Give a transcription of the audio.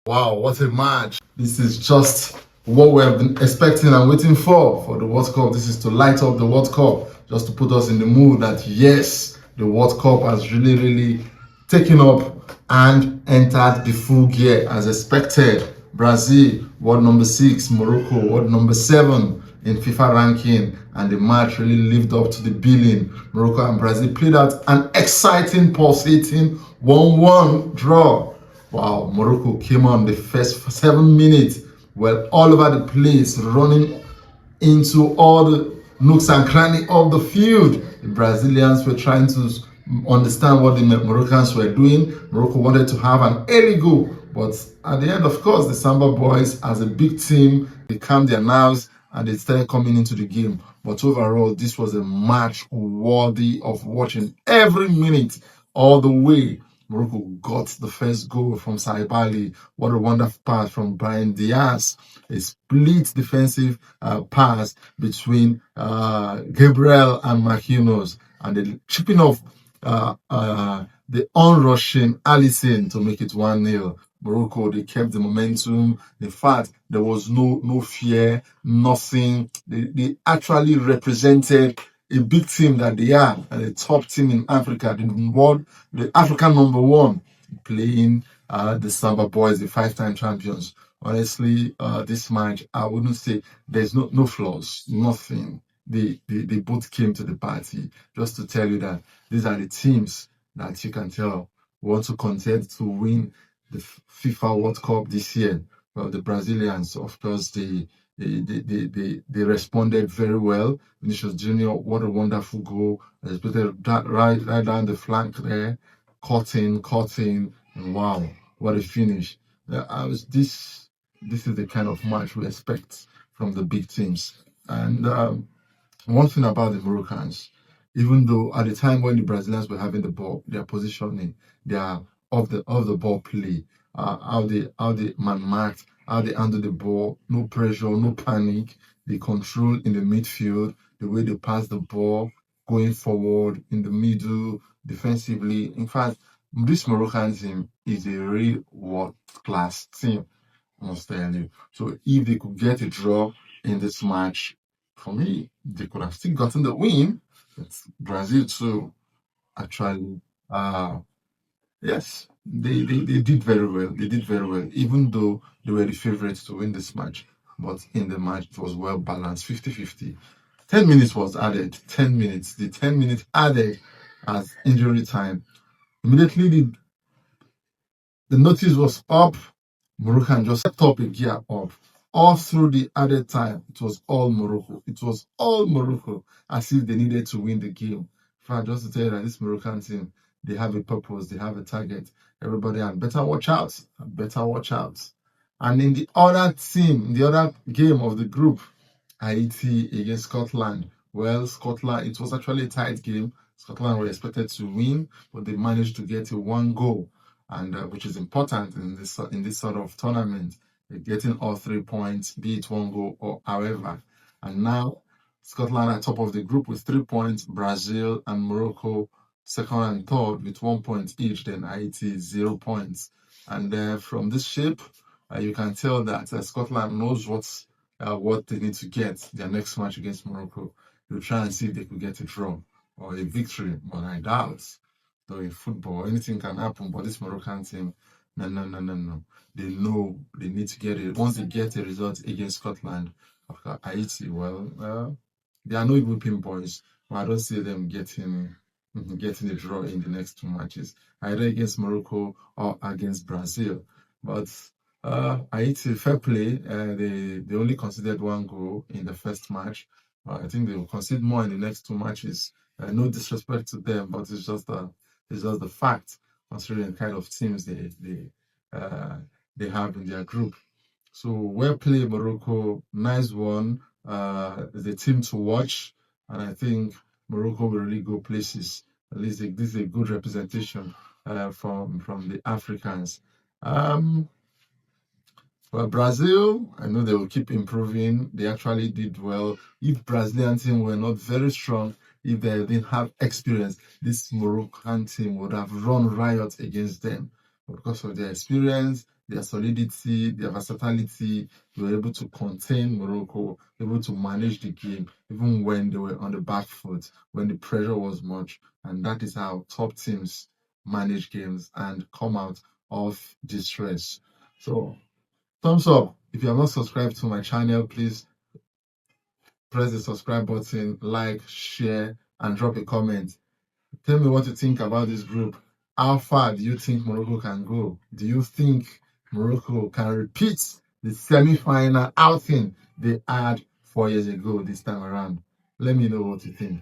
Wow, what a match. This is just what we have been expecting and waiting for the World Cup. This is to light up the World Cup, just to put us in the mood that yes, the World Cup has really taken up and entered the full gear as expected. Brazil, world number 6, Morocco, world number 7 in FIFA ranking, and the match really lived up to the billing. Morocco and Brazil played out an exciting, pulsating 1-1 draw. Wow, Morocco came on the first 7 minutes, well, all over the place, running into all the nooks and crannies of the field. The Brazilians were trying to understand what the Moroccans were doing. Morocco wanted to have an early goal, but at the end, of course, the Samba boys, as a big team, they calmed their nerves and they started coming into the game. But overall, this was a match worthy of watching every minute all the way. Morocco got the first goal from Saibali. What a wonderful pass from Brian Diaz. A split defensive pass between Gabriel and Marquinhos. And the chipping off the onrushing Alisson to make it 1-0. Morocco, they kept the momentum. In fact, there was no fear, nothing. They actually represented a big team that they are, and a top team in Africa, the African number 1, playing the Samba boys, the 5-time champions. Honestly, this match, I wouldn't say there's no flaws, nothing. They both came to the party, just to tell you that these are the teams that you can tell want to contend to win the FIFA World Cup this year. Well, the Brazilians, of course, they responded very well. Vinicius Junior, what a wonderful goal! They put it right down the flank there, cutting, and wow, what a finish! This is the kind of match we expect from the big teams. And one thing about the Moroccans, even though at the time when the Brazilians were having the ball, their positioning, their of the ball play, how they man marked, how they handle the ball, no pressure, no panic, the control in the midfield, the way they pass the ball, going forward in the middle, defensively. In fact, this Moroccan team is a real world class team, I must tell you. So if they could get a draw in this match, for me, they could have still gotten the win. But Brazil too, actually, yes, they did very well. They did very well, even though they were the favorites to win this match. But in the match, it was well balanced, 50-50. 10 minutes was added. 10 minutes. The 10 minutes added as injury time. Immediately, the notice was up. Moroccan just set up a gear up. All through the added time, it was all Morocco. It was all Morocco, as if they needed to win the game. In fact, just to tell you that this Moroccan team, they have a purpose, they have a target. Everybody, and better watch out. Better watch out. And in the other team, in the other game of the group, Haiti against Scotland. Well, Scotland, it was actually a tight game. Scotland were expected to win, but they managed to get a 1 goal, and which is important in this sort of tournament. They're getting all 3 points, be it 1 goal or however. And now Scotland are top of the group with 3 points. Brazil and Morocco second and third with 1 point each. Then Haiti 0 points. And from this shape, you can tell that Scotland knows what they need to get their next match against Morocco. They'll try and see if they could get a draw or a victory, but I doubt. So in football, anything can happen, but this Moroccan team, no. They know they need to get it. Once they get a result against Scotland, Haiti, well, they are no even pinpoints, but I don't see them getting a draw in the next 2 matches, either against Morocco or against Brazil. But Haiti, fair play. They only conceded 1 goal in the first match. I think they will concede more in the next 2 matches. No disrespect to them, but it's just the fact, considering the kind of teams they have in their group. So well played, Morocco. Nice one. The team to watch, and I think Morocco will really go places. At least this is a good representation from the Africans. Well, Brazil, I know they will keep improving. They actually did well. If Brazilian team were not very strong, if they didn't have experience, this Moroccan team would have run riot against them. But because of their experience, their solidity, their versatility. They were able to contain Morocco, able to manage the game, even when they were on the back foot, when the pressure was much. And that is how top teams manage games and come out of distress. So, thumbs up. If you have not subscribed to my channel, please press the subscribe button, like, share, and drop a comment. Tell me what you think about this group. How far do you think Morocco can go? Do you think Morocco can repeat the semi-final outing they had 4 years ago this time around? Let me know what you think.